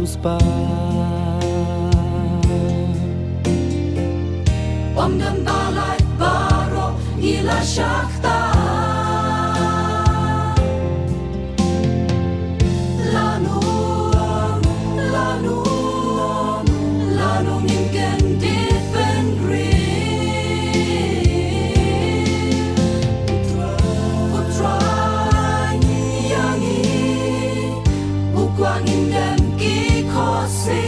Yesus pa Om dan balait baro ila syakta Lanu ningen dit ben Putra yangi Bukwang indem ki kosi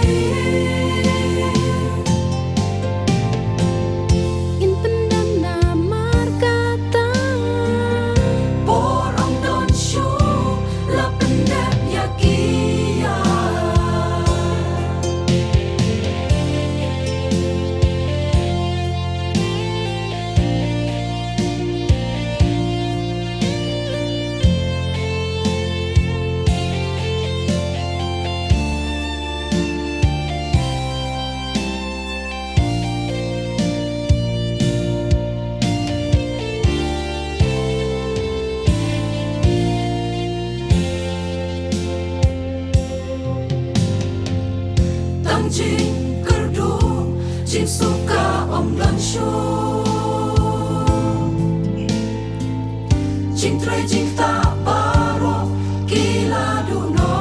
Jing kerdu jing suka om lan shu jing tre jing ta baro kila du no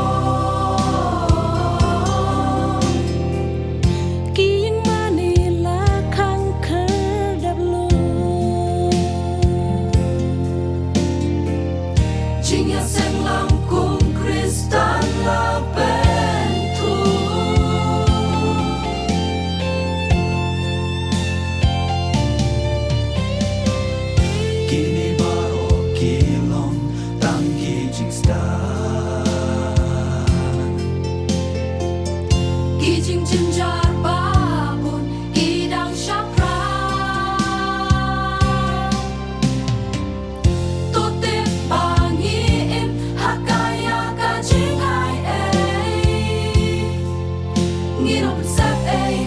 Kiyang Manila kang kedablu jing ya seng langkung kristan la Kini baro kilong tanggi jing stan Kijing jenjar babun kidang syakra Tutip pangiim hakaya kajing ai Ngirong sep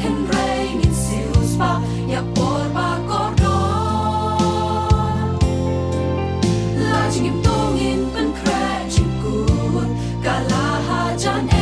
henrei ngin sius pa yak porba kordon Lajing im tungin pen kre jing kun kalahajan